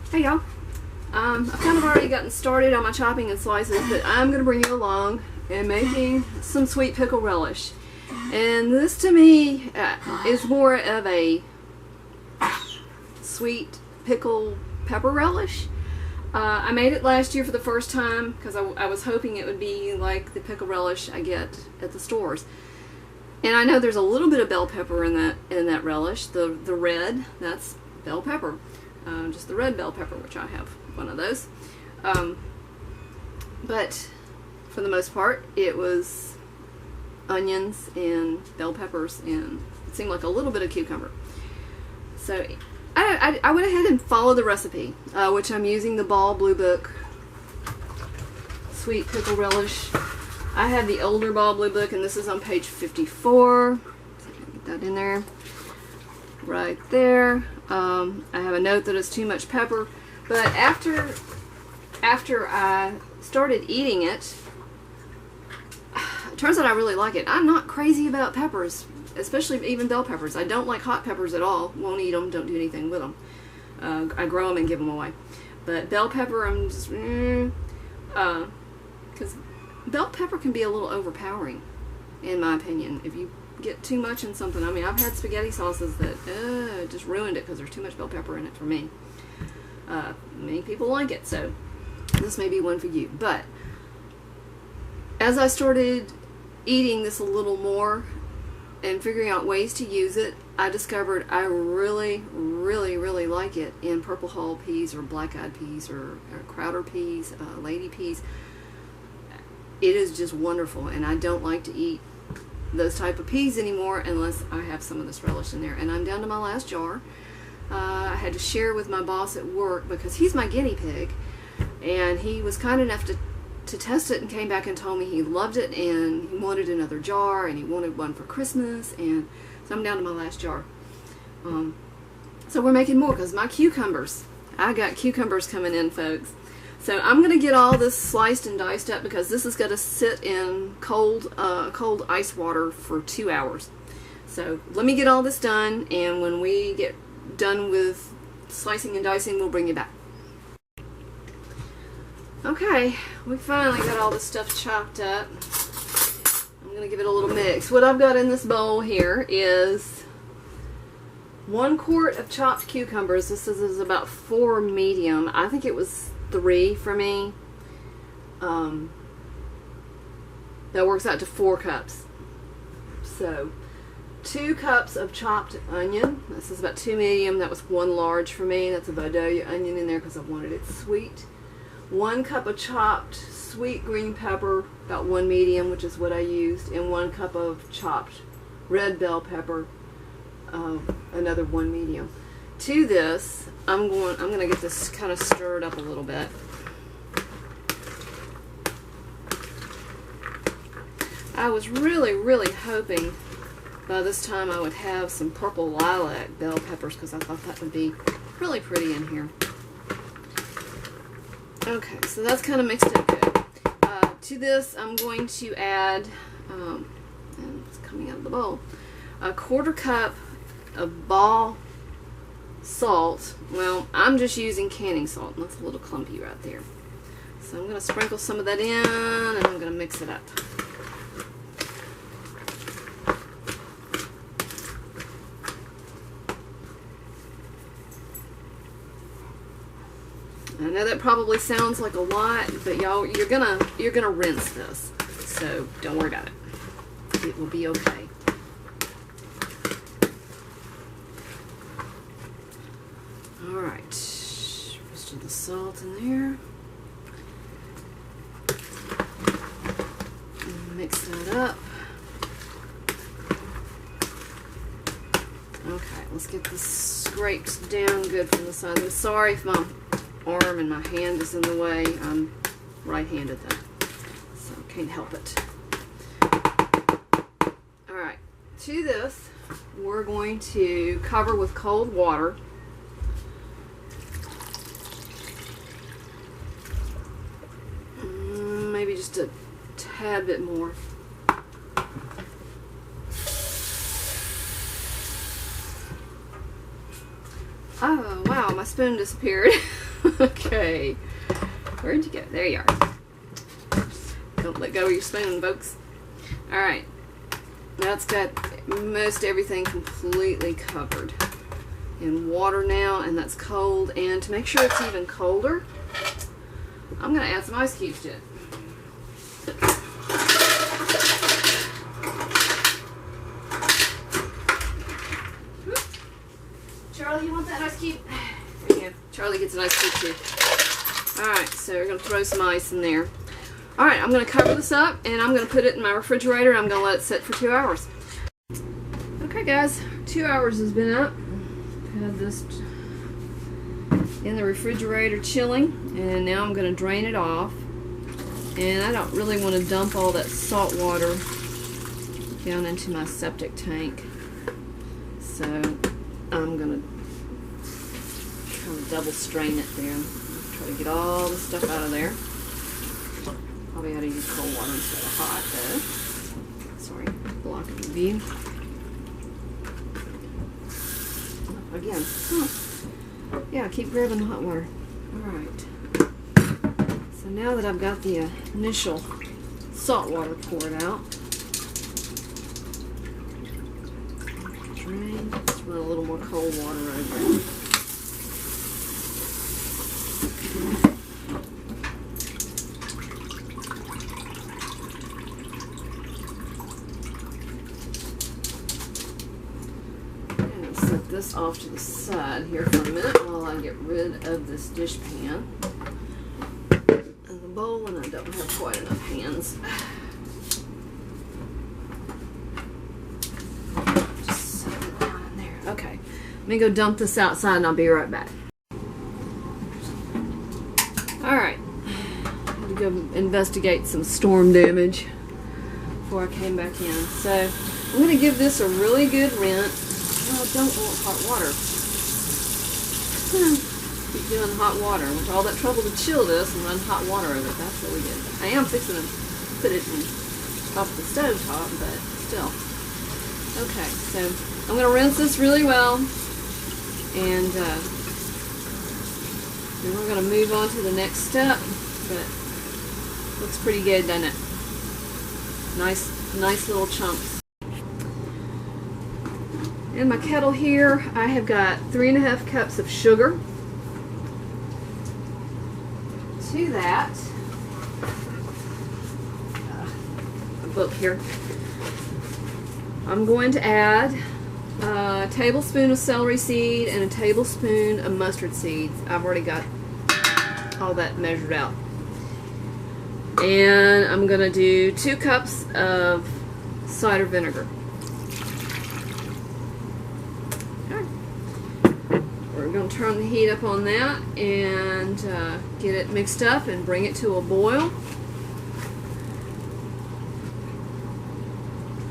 Hey y'all. I've kind of already gotten started on my chopping and slices, but I'm going to bring you along in making some sweet pickle relish. And this to me is more of a sweet pickle pepper relish. I made it last year for the first time because I was hoping it would be like the pickle relish I get at the stores. And I know there's a little bit of bell pepper in that relish. The red, that's bell pepper. Just the red bell pepper, which I have one of those. But for the most part, it was onions and bell peppers, and it seemed like a little bit of cucumber. So I went ahead and followed the recipe, which I'm using the Ball Blue Book Sweet Pickle Relish. I have the older Ball Blue Book, and this is on page 54. So I can get that in there. Right there. I have a note that it's too much pepper, but after I started eating it, it turns out I really like it. I'm not crazy about peppers, especially even bell peppers. I don't like hot peppers at all. Won't eat them, don't do anything with them. I grow them and give them away. But bell pepper, I'm just, because bell pepper can be a little overpowering, in my opinion. If you get too much in something, I mean, I've had spaghetti sauces that just ruined it because there's too much bell pepper in it for me. Many people like it, so this may be one for you. But as I started eating this a little more and figuring out ways to use it, I discovered I really, really, really like it in purple hull peas or black-eyed peas or Crowder peas, lady peas. It is just wonderful, and I don't like to eat those type of peas anymore unless I have some of this relish in there. And I'm down to my last jar. I had to share with my boss at work because he's my guinea pig, and he was kind enough to test it and came back and told me he loved it and he wanted another jar and he wanted one for Christmas, and so I'm down to my last jar. So we're making more because my cucumbers, I got cucumbers coming in, folks. So I'm going to get all this sliced and diced up because this is going to sit in cold ice water for 2 hours. So let me get all this done, and when we get done with slicing and dicing, we'll bring you back. Okay, we finally got all this stuff chopped up. I'm going to give it a little mix. What I've got in this bowl here is 1 quart of chopped cucumbers. This is about 4 medium. I think it was 3 for me. That works out to 4 cups. So 2 cups of chopped onion. This is about 2 medium. That was 1 large for me. That's a Vidalia onion in there because I wanted it sweet. 1 cup of chopped sweet green pepper, about 1 medium, which is what I used, and 1 cup of chopped red bell pepper, another 1 medium. To this, I'm going to get this kind of stirred up a little bit. I was really, really hoping by this time I would have some purple lilac bell peppers because I thought that would be really pretty in here. Okay, so that's kind of mixed up good. To this, I'm going to add, and it's coming out of the bowl, 1/4 cup of Ball salt. Well, I'm just using canning salt, and that's a little clumpy right there. So I'm going to sprinkle some of that in, and I'm going to mix it up. I know that probably sounds like a lot, but y'all, you're gonna rinse this, so don't worry about it. It will be okay. All right, rest of the salt in there. Mix that up. Okay, let's get this scraped down good from the side. I'm sorry if my arm and my hand is in the way. I'm right-handed though, so can't help it. Alright, to this we're going to cover with cold water. Maybe just a tad bit more. Oh wow, my spoon disappeared. Okay. Where'd you go? There you are. Don't let go of your spoon, folks. Alright. That's got most everything completely covered in water now, and that's cold. And to make sure it's even colder, I'm going to add some ice cubes to it. Charlie, you want that ice cube? There you go. Charlie gets an ice cube too. Alright, so we're going to throw some ice in there. Alright, I'm going to cover this up, and I'm going to put it in my refrigerator. I'm going to let it sit for 2 hours. Okay guys, 2 hours has been up. Had this in the refrigerator chilling, and now I'm going to drain it off. And I don't really want to dump all that salt water down into my septic tank, so I'm going to kind of double strain it there. Try to get all the stuff out of there. Probably ought to use cold water instead of hot though. Sorry, blocking the view. Again. Huh. Yeah, keep grabbing the hot water. Alright. So now that I've got the initial salt water poured out, drain, just run a little more cold water over it. This off to the side here for a minute while I get rid of this dish pan and the bowl, and I don't have quite enough hands. Just set it down in there. Okay, let me go dump this outside and I'll be right back. Alright, I had to go investigate some storm damage before I came back in. So I'm going to give this a really good rinse. Well, I don't want hot water. Keep doing hot water. With all that trouble to chill this and run hot water over it. That's what we did. I am fixing to put it in off the stove top, but still. Okay, so I'm going to rinse this really well, and then we're going to move on to the next step. But looks pretty good, doesn't it? Nice little chunks. In my kettle here, I have got 3½ cups of sugar. To that, a book here, I'm going to add a tablespoon of celery seed and a tablespoon of mustard seeds. I've already got all that measured out. And I'm going to do 2 cups of cider vinegar. We're going to turn the heat up on that and get it mixed up and bring it to a boil.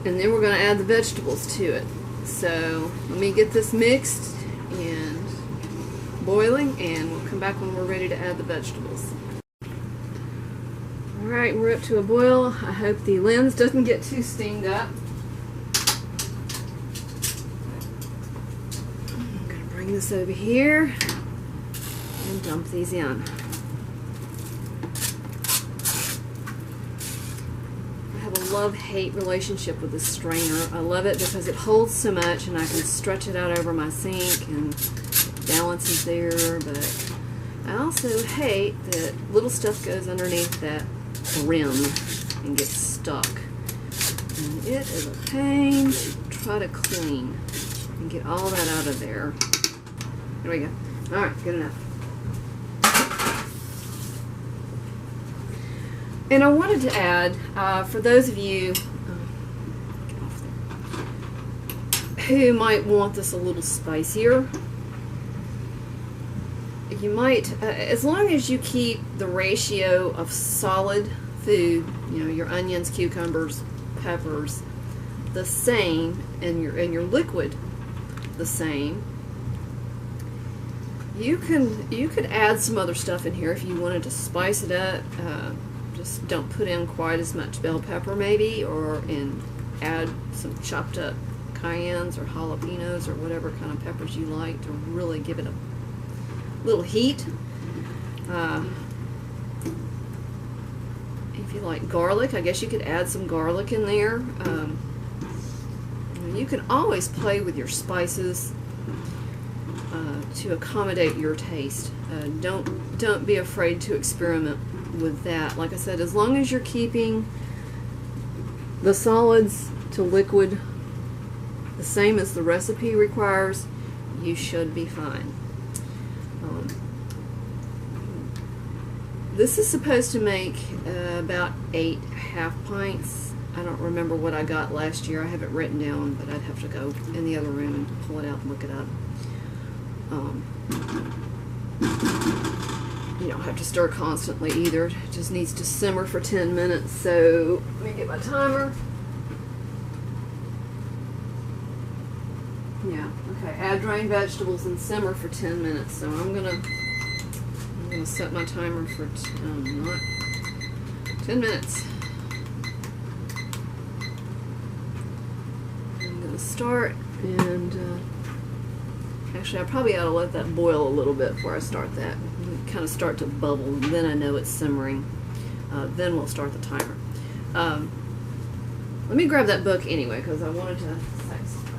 And then we're going to add the vegetables to it. So let me get this mixed and boiling, and we'll come back when we're ready to add the vegetables. Alright, we're up to a boil. I hope the lens doesn't get too steamed up. Bring this over here and dump these in. I have a love-hate relationship with this strainer. I love it because it holds so much and I can stretch it out over my sink and balance is there, but I also hate that little stuff goes underneath that rim and gets stuck. And it is a pain to try to clean and get all that out of there. There we go. Alright, good enough. And I wanted to add, for those of you who might want this a little spicier, you might, as long as you keep the ratio of solid food, you know, your onions, cucumbers, peppers, the same, and your liquid the same, you could add some other stuff in here if you wanted to spice it up. Just don't put in quite as much bell pepper maybe, and add some chopped up cayennes or jalapenos or whatever kind of peppers you like to really give it a little heat. If you like garlic, I guess you could add some garlic in there. You can always play with your spices to accommodate your taste. Don't be afraid to experiment with that. Like I said, as long as you're keeping the solids to liquid the same as the recipe requires, you should be fine. This is supposed to make about 8 half pints. I don't remember what I got last year. I have it written down, but I'd have to go in the other room and pull it out and look it up. You don't have to stir constantly either. It just needs to simmer for 10 minutes. So let me get my timer. Yeah, okay. Add drained vegetables and simmer for 10 minutes. So I'm gonna set my timer for not 10 minutes. I'm gonna start, and actually I probably ought to let that boil a little bit before I start that. Kind of start to bubble, then I know it's simmering. Then we'll start the timer. Let me grab that book anyway, because I wanted to say something.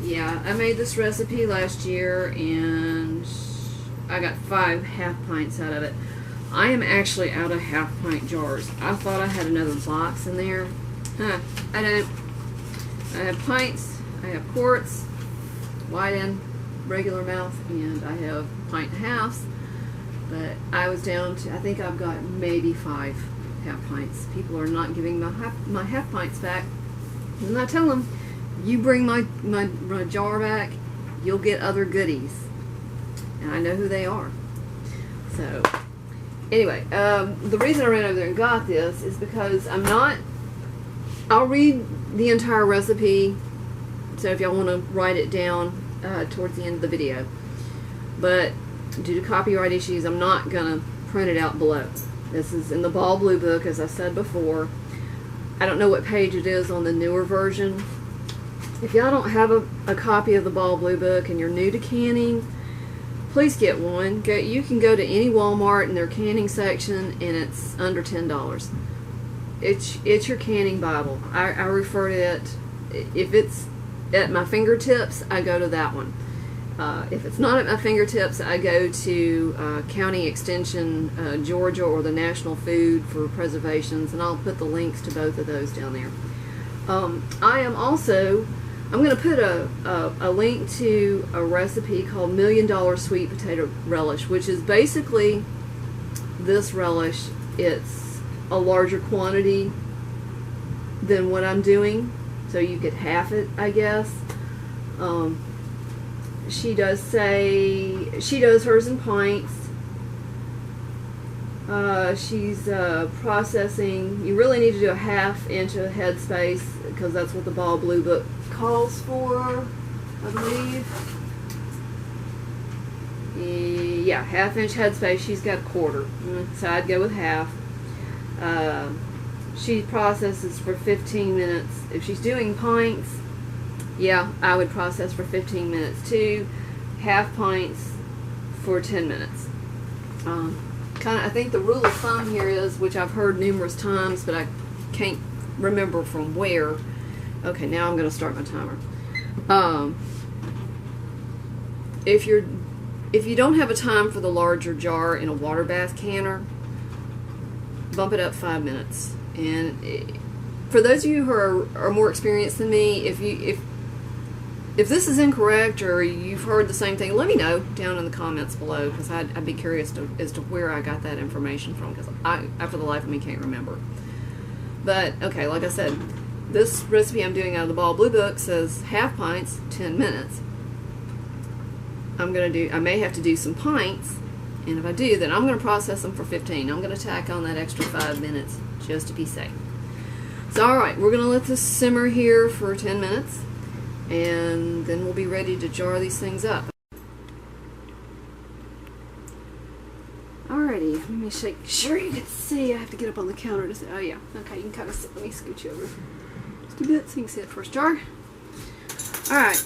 Yeah, I made this recipe last year and I got 5 half pints out of it. I am actually out of half pint jars. I thought I had another box in there. I don't. I have pints, I have quarts, wide end, regular mouth, and I have pint and halves. But I was down to, I think I've got maybe 5 half pints. People are not giving my half pints back. And I tell them, you bring my jar back, you'll get other goodies. And I know who they are. So, anyway, the reason I ran over there and got this is because I'll read the entire recipe, so if y'all want to write it down towards the end of the video. But due to copyright issues, I'm not going to print it out below. This is in the Ball Blue book, as I said before. I don't know what page it is on the newer version. If y'all don't have a copy of the Ball Blue book and you're new to canning, please get one. You can go to any Walmart in their canning section and it's under $10. It's your canning Bible. I refer to it, if it's at my fingertips, I go to that one. If it's not at my fingertips, I go to County Extension Georgia or the National Food for Preservations, and I'll put the links to both of those down there. I'm going to put a link to a recipe called $1 Million Sweet Potato Relish, which is basically this relish. It's a larger quantity than what I'm doing, so you could half it, I guess. She does say she does hers in pints. She's processing. You really need to do a 1/2 inch of headspace because that's what the Ball Blue book calls for, I believe. Yeah, 1/2 inch headspace. She's got 1/4, so I'd go with 1/2. She processes for 15 minutes. If she's doing pints, yeah, I would process for 15 minutes too. 1/2 pints for 10 minutes. I think the rule of thumb here is, which I've heard numerous times, but I can't remember from where. Okay, now I'm going to start my timer. If you don't have a time for the larger jar in a water bath canner, bump it up 5 minutes. And for those of you who are more experienced than me, if this is incorrect or you've heard the same thing, let me know down in the comments below, because I'd be curious as to where I got that information from, because I, for the life of me, can't remember. But, okay, like I said, this recipe I'm doing out of the Ball Blue book says 1/2 pints, 10 minutes. I may have to do some pints, and if I do, then I'm going to process them for 15. I'm going to tack on that extra 5 minutes just to be safe. So, alright, we're going to let this simmer here for 10 minutes. And then we'll be ready to jar these things up. Alrighty, let me shake sure you can see. I have to get up on the counter to see. Oh yeah, okay, you can kind of sit. Let me scooch you over just a bit so you can see the first jar. Alright.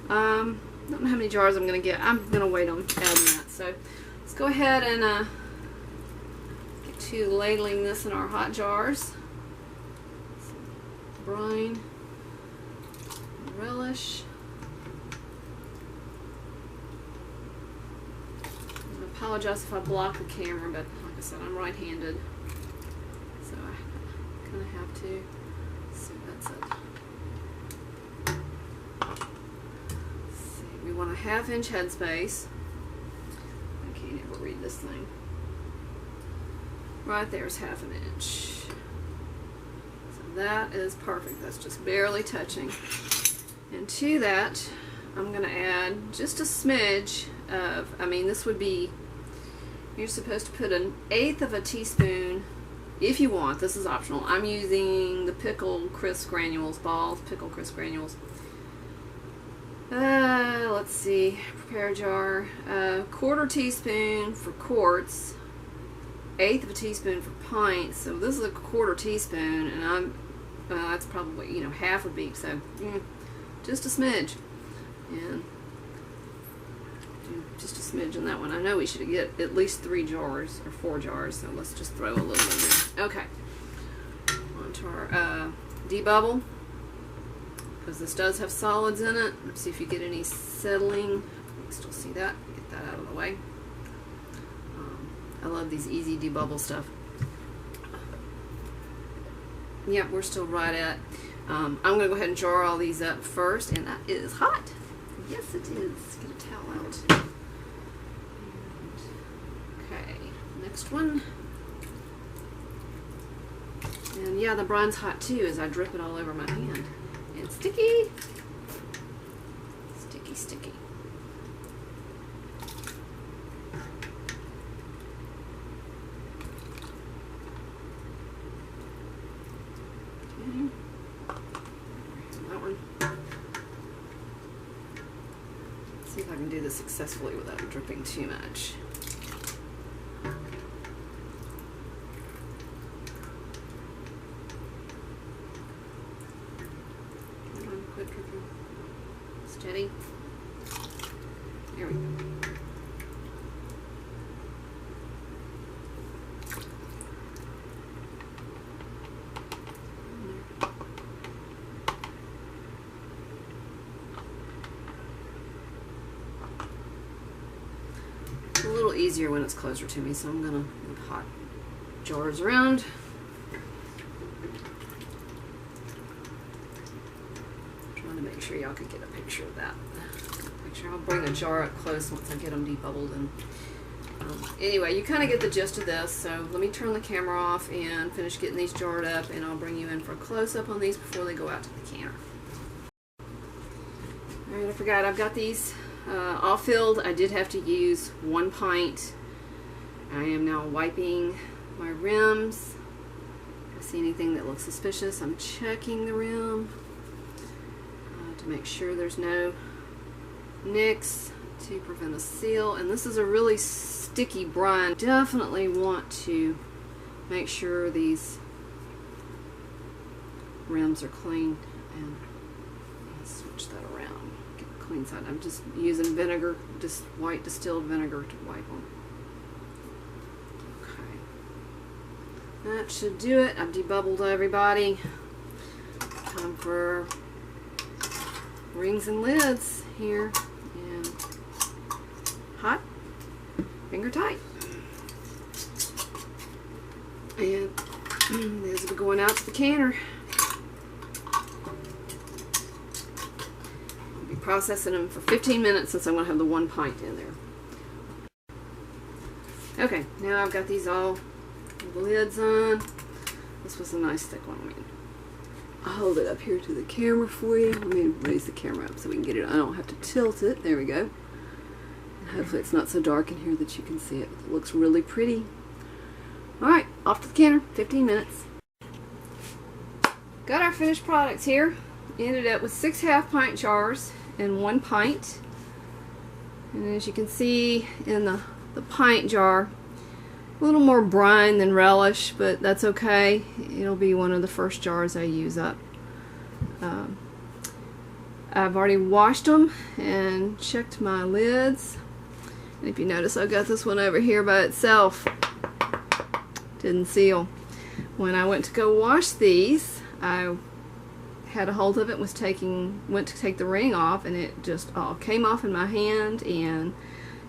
Don't know how many jars I'm going to get. I'm going to wait on adding that. So let's go ahead and get to ladling this in our hot jars. Brine, relish. I apologize if I block the camera, but like I said, I'm right-handed, so I kind of have to. So that's it. We want a 1/2 inch headspace. I can't ever read this thing. Right there's 1/2 inch. So that is perfect. That's just barely touching. And to that, I'm going to add just a smidge of, I mean, this would be, you're supposed to put 1/8 of a teaspoon, if you want. This is optional. I'm using the Pickle Crisp Granules balls, Pickle Crisp Granules. Let's see, prepare jar, 1/4 teaspoon for quarts, 1/8 of a teaspoon for pints. So this is a 1/4 teaspoon, and that's probably, you know, 1/2 a beep. So just a smidge, and do just a smidge in that one. I know we should get at least 3 jars or 4 jars, so let's just throw a little in there. Okay, onto our debubble. Because this does have solids in it. Let's see if you get any settling. You can still see that. Get that out of the way. I love these easy debubble stuff. Yep, we're still right at. I'm going to go ahead and jar all these up first, and that is hot. Yes, it is. Get a towel out. Okay, next one. And yeah, the brine's hot too as I drip it all over my hand. And sticky. Sticky, sticky. Okay. That one. Let's see if I can do this successfully without dripping too much. Steady. There we go. It's a little easier when it's closer to me, so I'm gonna move hot jars around. Make sure y'all could get a picture of that. Make sure I'll bring a jar up close once I get them debubbled. And anyway, you kind of get the gist of this. So let me turn the camera off and finish getting these jarred up, and I'll bring you in for a close-up on these before they go out to the canner. Alright, I forgot I've got these all filled. I did have to use 1 pint. I am now wiping my rims. If I see anything that looks suspicious, I'm checking the rim. Make sure there's no nicks to prevent a seal. And this is a really sticky brine. Definitely want to make sure these rims are clean, and switch that around. Get the clean side. I'm just using vinegar, just white distilled vinegar to wipe them. Okay, that should do it. I've debubbled everybody. Time for rings and lids here, and hot, finger tight. And these will be going out to the canner. I'll be processing them for 15 minutes since I'm going to have the 1 pint in there. Okay, now I've got these all with the lids on. This was a nice thick one. I'll hold it up here to the camera for you. Let me raise the camera up so we can get it. I don't have to tilt it. There we go. And hopefully it's not so dark in here that you can see it. It looks really pretty. Alright, off to the canner. 15 minutes. Got our finished products here. Ended up with 6 half-pint jars and 1 pint. And as you can see in the pint jar, a little more brine than relish, but that's okay. It'll be one of the first jars I use up. I've already washed them and checked my lids. And if you notice, I've got this one over here by itself. Didn't seal. When I went to go wash these, I had a hold of it, went to take the ring off, and it just all came off in my hand, and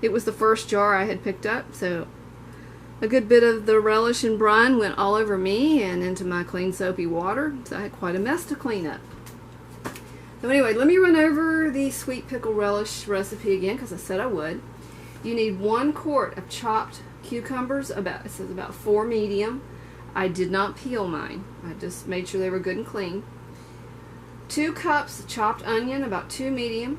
it was the first jar I had picked up, so a good bit of the relish and brine went all over me and into my clean soapy water, so I had quite a mess to clean up. So anyway, let me run over the sweet pickle relish recipe again, because I said I would. You need 1 quart of chopped cucumbers, it says about 4 medium. I did not peel mine. I just made sure they were good and clean. 2 cups chopped onion, about 2 medium.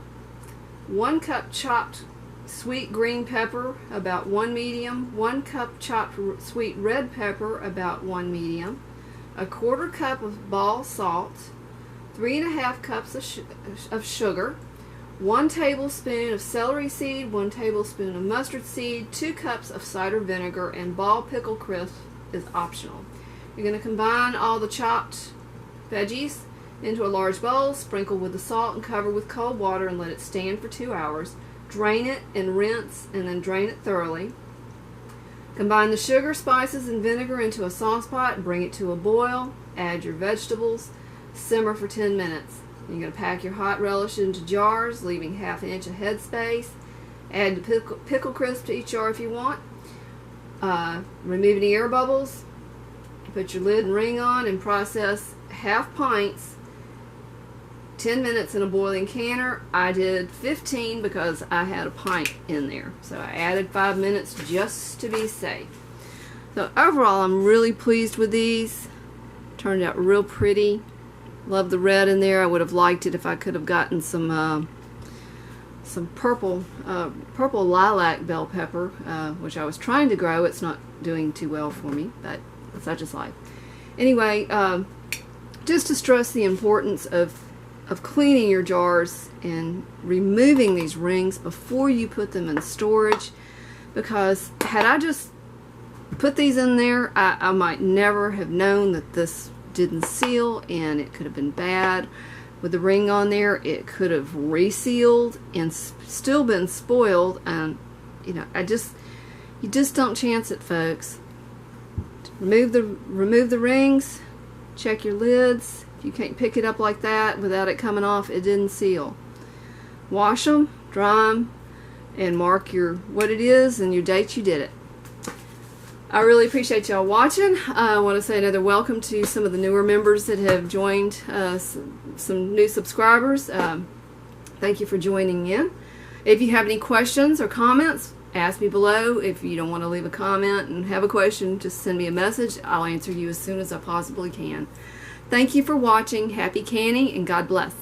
1 cup chopped sweet green pepper, about 1 medium. 1 cup chopped sweet red pepper, about 1 medium. 1/4 cup of ball salt. 3½ cups of sugar. 1 tablespoon of celery seed. 1 tablespoon of mustard seed. 2 cups of cider vinegar, and ball pickle crisp is optional. You're going to combine all the chopped veggies into a large bowl, sprinkle with the salt, and cover with cold water and let it stand for 2 hours. Drain it and rinse, and then drain it thoroughly. Combine the sugar, spices, and vinegar into a sauce pot and bring it to a boil. Add your vegetables. Simmer for 10 minutes. You're going to pack your hot relish into jars, leaving 1/2 inch of head space. Add the pickle crisp to each jar if you want. Remove any air bubbles. Put your lid and ring on and process 1/2 pints 10 minutes in a boiling canner. I did 15 because I had a pint in there, so I added 5 minutes just to be safe. So overall, I'm really pleased with these. Turned out real pretty. Love the red in there. I would have liked it if I could have gotten some purple lilac bell pepper, which I was trying to grow. It's not doing too well for me, but such is life. Anyway, just to stress the importance of cleaning your jars and removing these rings before you put them in storage, because had I just put these in there, I might never have known that this didn't seal, and it could have been bad. With the ring on there, it could have resealed and still been spoiled, and you know, you just don't chance it, folks. Remove the rings, check your lids. If you can't pick it up like that without it coming off, it didn't seal. Wash them, dry them, and mark what it is and your date you did it. I really appreciate y'all watching. I want to say another welcome to some of the newer members that have joined, some new subscribers. Thank you for joining in. If you have any questions or comments, ask me below. If you don't want to leave a comment and have a question, just send me a message. I'll answer you as soon as I possibly can. Thank you for watching. Happy canning, and God bless.